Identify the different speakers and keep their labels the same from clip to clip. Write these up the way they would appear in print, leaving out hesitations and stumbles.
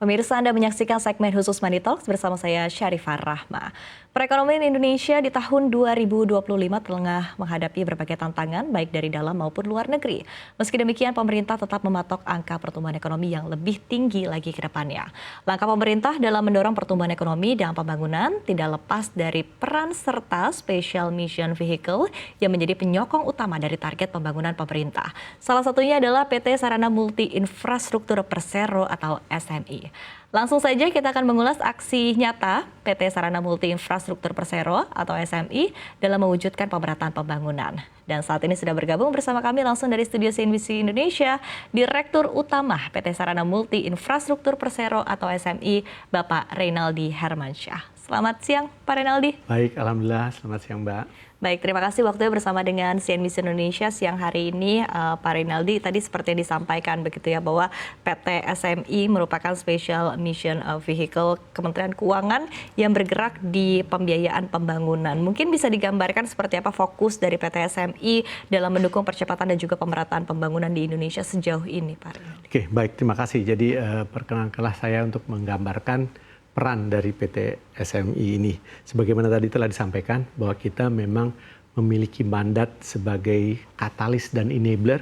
Speaker 1: Pemirsa, Anda menyaksikan segmen khusus Money Talks bersama saya Syarifah Rahma. Perekonomian Indonesia di tahun 2025 tengah menghadapi berbagai tantangan baik dari dalam maupun luar negeri. Meski demikian, pemerintah tetap mematok angka pertumbuhan ekonomi yang lebih tinggi lagi ke depannya. Langkah pemerintah dalam mendorong pertumbuhan ekonomi dan pembangunan tidak lepas dari peran serta Special Mission Vehicle yang menjadi penyokong utama dari target pembangunan pemerintah. Salah satunya adalah PT Sarana Multi Infrastruktur Persero atau SMI. Langsung saja kita akan mengulas aksi nyata PT Sarana Multi Infrastruktur Persero atau SMI dalam mewujudkan pemerataan pembangunan. Dan saat ini sudah bergabung bersama kami langsung dari studio CNBC Indonesia, Direktur Utama PT Sarana Multi Infrastruktur Persero atau SMI, Bapak Reynaldi Hermansyah. Selamat siang, Pak Reynaldi.
Speaker 2: Baik, alhamdulillah. Selamat siang, Mbak.
Speaker 1: Baik, terima kasih waktunya bersama dengan CNBC Indonesia siang hari ini, Pak Reynaldi. Tadi seperti yang disampaikan begitu ya, bahwa PT SMI merupakan Special Mission Vehicle Kementerian Keuangan yang bergerak di pembiayaan pembangunan. Mungkin bisa digambarkan seperti apa fokus dari PT SMI dalam mendukung percepatan dan juga pemerataan pembangunan di Indonesia sejauh ini, Pak Reynaldi.
Speaker 2: Oke, baik, terima kasih. Jadi perkenankanlah saya untuk menggambarkan peran dari PT SMI ini. Sebagaimana tadi telah disampaikan bahwa kita memang memiliki mandat sebagai katalis dan enabler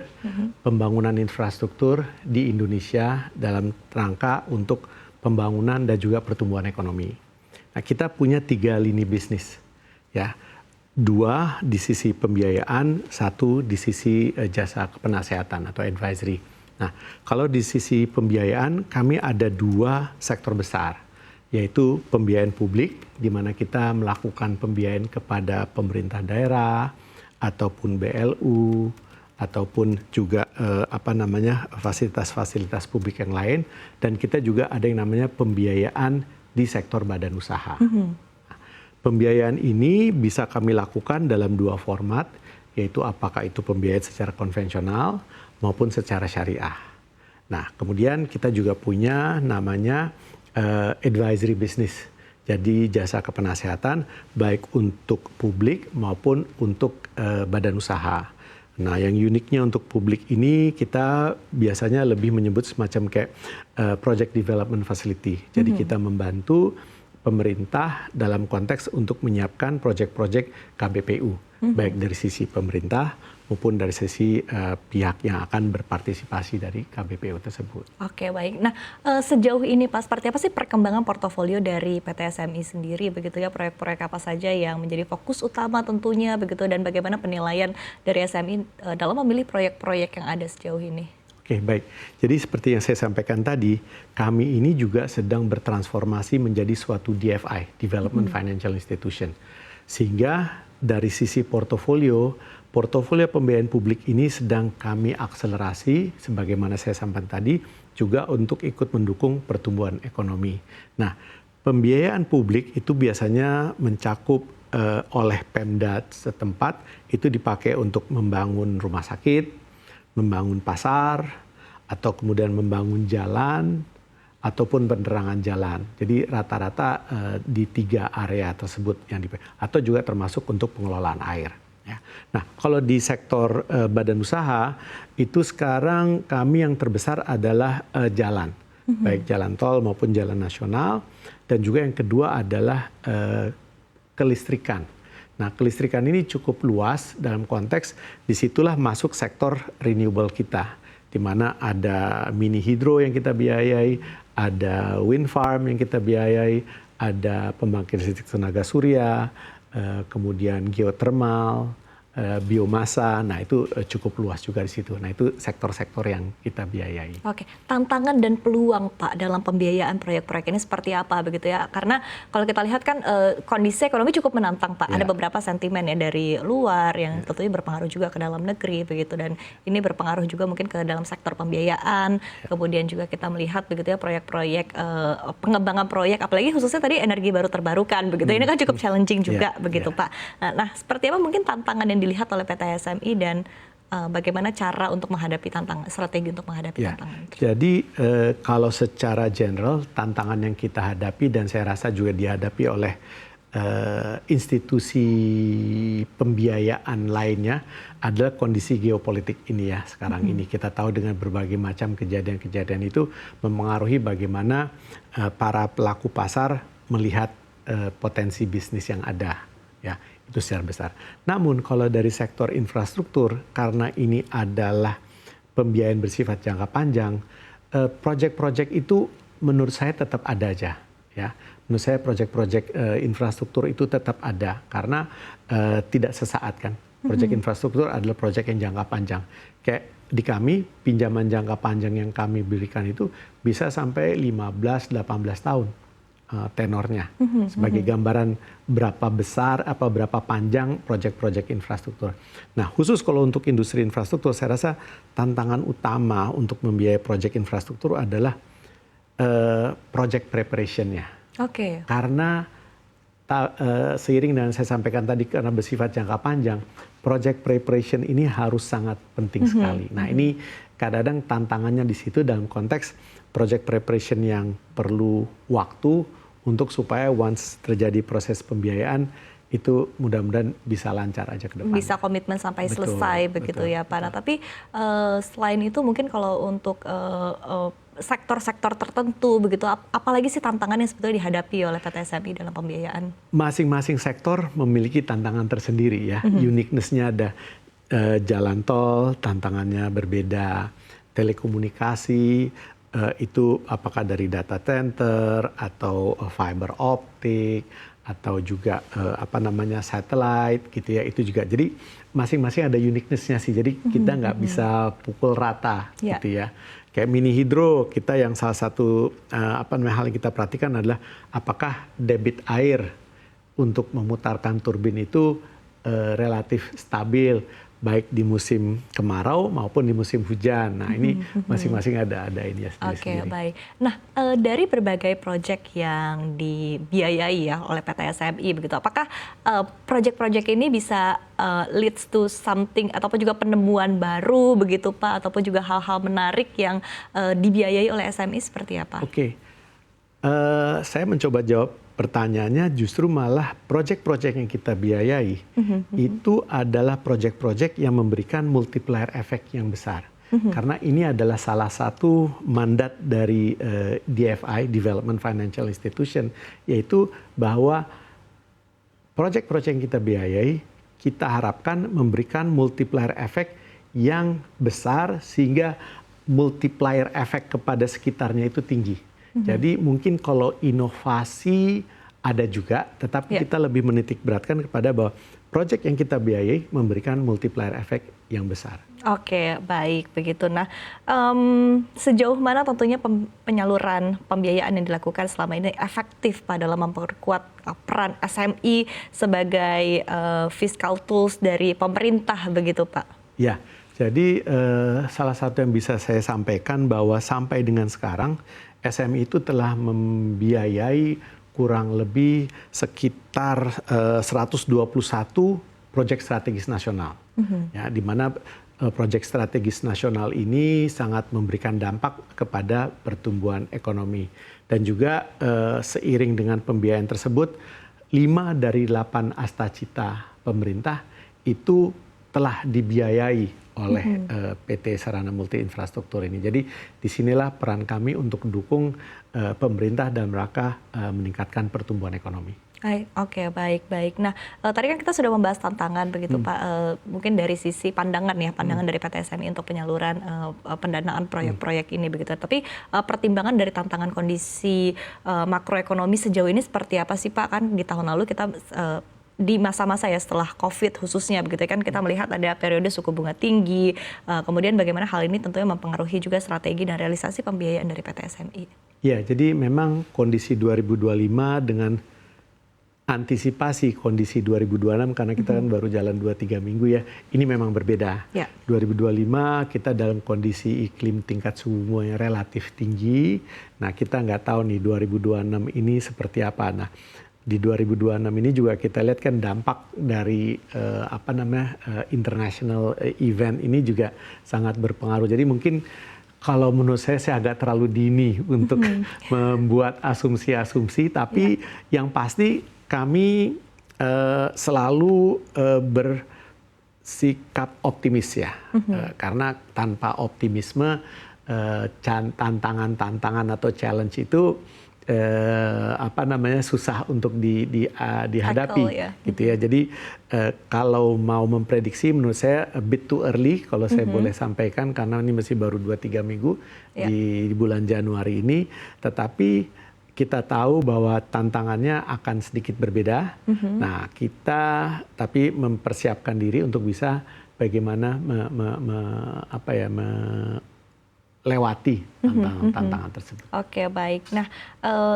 Speaker 2: pembangunan infrastruktur di Indonesia dalam rangka untuk pembangunan dan juga pertumbuhan ekonomi. Nah, kita punya 3 lini bisnis, ya. 2 di sisi pembiayaan, 1 di sisi jasa kepenasehatan atau advisory. Nah, kalau di sisi pembiayaan kami ada 2 sektor besar, yaitu pembiayaan publik, di mana kita melakukan pembiayaan kepada pemerintah daerah, ataupun BLU, ataupun juga fasilitas-fasilitas publik yang lain, dan kita juga ada yang namanya pembiayaan di sektor badan usaha. Pembiayaan ini bisa kami lakukan dalam 2 format, yaitu apakah itu pembiayaan secara konvensional maupun secara syariah. Nah, kemudian kita juga punya namanya advisory business, jadi jasa kepenasehatan baik untuk publik maupun untuk badan usaha. Nah, yang uniknya untuk publik ini kita biasanya lebih menyebut semacam kayak project development facility. Jadi kita membantu pemerintah dalam konteks untuk menyiapkan proyek-proyek KBPU, baik dari sisi pemerintah maupun dari sisi pihak yang akan berpartisipasi dari KBPU tersebut.
Speaker 1: Oke, baik. Nah, sejauh ini Pak, seperti apa sih perkembangan portofolio dari PT SMI sendiri begitu ya, proyek-proyek apa saja yang menjadi fokus utama tentunya begitu, dan bagaimana penilaian dari SMI dalam memilih proyek-proyek yang ada sejauh ini?
Speaker 2: Oke, baik. Jadi seperti yang saya sampaikan tadi, kami ini juga sedang bertransformasi menjadi suatu DFI, Development Financial Institution. Sehingga dari sisi portofolio pembiayaan publik ini sedang kami akselerasi, sebagaimana saya sampaikan tadi, juga untuk ikut mendukung pertumbuhan ekonomi. Nah, pembiayaan publik itu biasanya mencakup oleh Pemda setempat, itu dipakai untuk membangun rumah sakit, membangun pasar, atau kemudian membangun jalan, ataupun penerangan jalan. Jadi rata-rata di 3 area tersebut yang dipakai, atau juga termasuk untuk pengelolaan air. Ya. Nah, kalau di sektor badan usaha, itu sekarang kami yang terbesar adalah jalan, baik jalan tol maupun jalan nasional, dan juga yang kedua adalah kelistrikan. Nah, kelistrikan ini cukup luas dalam konteks disitulah masuk sektor renewable kita, di mana ada mini hidro yang kita biayai, ada wind farm yang kita biayai, ada pembangkit listrik tenaga surya, kemudian geothermal, biomasa. Nah, itu cukup luas juga di situ. Nah, itu sektor-sektor yang kita biayai.
Speaker 1: Oke, tantangan dan peluang Pak dalam pembiayaan proyek-proyek ini seperti apa begitu ya? Karena kalau kita lihat kan kondisi ekonomi cukup menantang Pak. Ada beberapa sentimen ya dari luar yang tentunya berpengaruh juga ke dalam negeri begitu, dan ini berpengaruh juga mungkin ke dalam sektor pembiayaan. Kemudian juga kita melihat begitu ya proyek-proyek pengembangan proyek, apalagi khususnya tadi energi baru terbarukan begitu. Ini kan cukup challenging juga begitu Pak. Nah, seperti apa mungkin tantangan yang dilihat oleh PT SMI dan bagaimana cara untuk menghadapi strategi untuk menghadapi tantangan?
Speaker 2: Jadi kalau secara general tantangan yang kita hadapi dan saya rasa juga dihadapi oleh institusi pembiayaan lainnya adalah kondisi geopolitik ini ya sekarang ini. Kita tahu dengan berbagai macam kejadian-kejadian itu mempengaruhi bagaimana para pelaku pasar melihat potensi bisnis yang ada ya, itu secara besar. Namun kalau dari sektor infrastruktur, karena ini adalah pembiayaan bersifat jangka panjang, proyek-proyek itu menurut saya tetap ada aja ya. Menurut saya proyek-proyek infrastruktur itu tetap ada karena tidak sesaat kan. Proyek infrastruktur adalah proyek yang jangka panjang. Kayak di kami, pinjaman jangka panjang yang kami berikan itu bisa sampai 15-18 tahun tenornya. Sebagai gambaran berapa besar, berapa panjang proyek-proyek infrastruktur. Nah, khusus kalau untuk industri infrastruktur, saya rasa tantangan utama untuk membiayai proyek infrastruktur adalah project preparation-nya.
Speaker 1: Oke.
Speaker 2: Karena seiring dengan saya sampaikan tadi, karena bersifat jangka panjang, project preparation ini harus sangat penting sekali. Nah, ini kadang-kadang tantangannya di situ dalam konteks project preparation yang perlu waktu untuk supaya once terjadi proses pembiayaan itu mudah-mudahan bisa lancar aja ke depan.
Speaker 1: Bisa komitmen sampai selesai begitu ya Pak. Nah, tapi selain itu mungkin kalau untuk sektor-sektor tertentu begitu, apalagi sih tantangan yang sebetulnya dihadapi oleh PT SMI dalam pembiayaan? Masing-masing
Speaker 2: sektor memiliki tantangan tersendiri ya. Uniqueness-nya ada jalan tol, tantangannya berbeda, telekomunikasi, itu apakah dari data center atau fiber optik atau juga satellite gitu ya, itu juga. Jadi masing-masing ada uniqueness-nya sih. Jadi kita nggak bisa pukul rata gitu ya. Kayak mini hidro, kita yang salah satu hal yang kita perhatikan adalah apakah debit air untuk memutarkan turbin itu relatif stabil, baik di musim kemarau maupun di musim hujan. Nah, ini masing-masing ada ini ya sendiri.
Speaker 1: Oke, baik. Nah, dari berbagai proyek yang dibiayai ya oleh PT SMI begitu, apakah proyek-proyek ini bisa leads to something ataupun juga penemuan baru begitu Pak, ataupun juga hal-hal menarik yang dibiayai oleh SMI seperti apa?
Speaker 2: Oke. Saya mencoba jawab pertanyaannya, justru malah proyek-proyek yang kita biayai itu adalah proyek-proyek yang memberikan multiplier effect yang besar. Karena ini adalah salah satu mandat dari DFI, Development Financial Institution, yaitu bahwa proyek-proyek yang kita biayai, kita harapkan memberikan multiplier effect yang besar sehingga multiplier effect kepada sekitarnya itu tinggi. Jadi mungkin kalau inovasi ada juga, tetapi kita lebih menitik beratkan kepada bahwa proyek yang kita biayai memberikan multiplier effect yang besar.
Speaker 1: Oke, baik begitu. Nah, sejauh mana tentunya penyaluran pembiayaan yang dilakukan selama ini efektif Pak dalam memperkuat peran SMI sebagai fiscal tools dari pemerintah begitu Pak?
Speaker 2: Ya, jadi salah satu yang bisa saya sampaikan bahwa sampai dengan sekarang SMI itu telah membiayai kurang lebih sekitar 121 proyek strategis nasional. Ya, di mana proyek strategis nasional ini sangat memberikan dampak kepada pertumbuhan ekonomi. Dan juga seiring dengan pembiayaan tersebut, 5 dari 8 astacita pemerintah itu telah dibiayai oleh PT Sarana Multi Infrastruktur ini. Jadi disinilah peran kami untuk mendukung pemerintah dalam rangka meningkatkan pertumbuhan ekonomi.
Speaker 1: Oke, baik. Nah, tadi kan kita sudah membahas tantangan begitu Pak, mungkin dari sisi pandangan dari PT SMI untuk penyaluran pendanaan proyek-proyek ini begitu. Tapi pertimbangan dari tantangan kondisi makroekonomi sejauh ini seperti apa sih Pak? Kan di tahun lalu kita di masa-masa ya setelah COVID khususnya begitu kan kita melihat ada periode suku bunga tinggi, kemudian bagaimana hal ini tentunya mempengaruhi juga strategi dan realisasi pembiayaan dari PT SMI.
Speaker 2: Ya, jadi memang kondisi 2025 dengan antisipasi kondisi 2026 karena kita kan baru jalan 2-3 minggu ya, ini memang berbeda. 2025 kita dalam kondisi iklim tingkat suku bunga yang relatif tinggi. Nah, kita nggak tahu nih 2026 ini seperti apa. Nah, di 2026 ini juga kita lihat kan dampak dari international event ini juga sangat berpengaruh. Jadi mungkin Kalau menurut saya agak terlalu dini untuk membuat asumsi-asumsi, tapi yang pasti kami selalu bersikap optimis ya, karena tanpa optimisme tantangan-tantangan atau challenge itu susah untuk dihadapi, gitu ya. Jadi kalau mau memprediksi, menurut saya a bit too early kalau saya boleh sampaikan, karena ini masih baru 2-3 minggu di bulan Januari ini. Tetapi kita tahu bahwa tantangannya akan sedikit berbeda. Nah, kita tapi mempersiapkan diri untuk bisa bagaimana lewati tantangan tersebut.
Speaker 1: Oke, baik. Nah,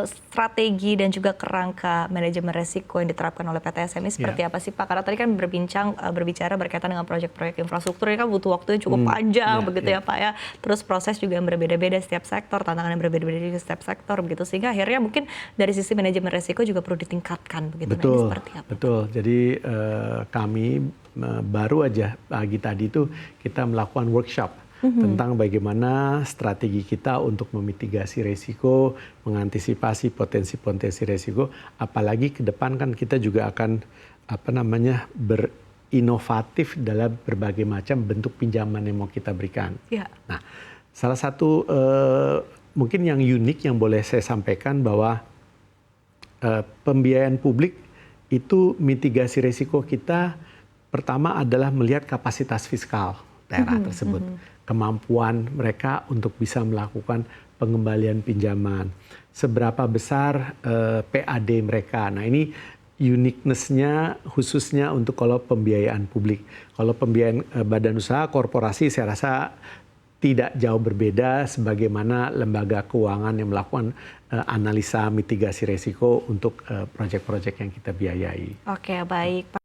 Speaker 1: strategi dan juga kerangka manajemen resiko yang diterapkan oleh PT SMI seperti apa sih Pak? Karena tadi kan berbicara berkaitan dengan proyek-proyek infrastruktur, ini kan butuh waktu yang cukup panjang begitu ya Pak ya. Terus proses juga yang berbeda-beda setiap sektor, tantangan yang berbeda-beda di setiap sektor begitu. Sehingga akhirnya mungkin dari sisi manajemen resiko juga perlu ditingkatkan begitu.
Speaker 2: Betul,
Speaker 1: nah, ini seperti apa?
Speaker 2: Betul. Jadi kami baru aja pagi tadi itu kita melakukan workshop tentang bagaimana strategi kita untuk memitigasi resiko, mengantisipasi potensi-potensi resiko, apalagi ke depan kan kita juga akan berinovatif dalam berbagai macam bentuk pinjaman yang mau kita berikan. Nah, salah satu mungkin yang unik yang boleh saya sampaikan bahwa pembiayaan publik itu mitigasi resiko kita pertama adalah melihat kapasitas fiskal daerah tersebut. Kemampuan mereka untuk bisa melakukan pengembalian pinjaman, seberapa besar PAD mereka. Nah, ini uniqueness-nya khususnya untuk kalau pembiayaan publik. Kalau pembiayaan badan usaha korporasi saya rasa tidak jauh berbeda sebagaimana lembaga keuangan yang melakukan analisa mitigasi resiko untuk proyek-proyek yang kita biayai.
Speaker 1: Oke, baik.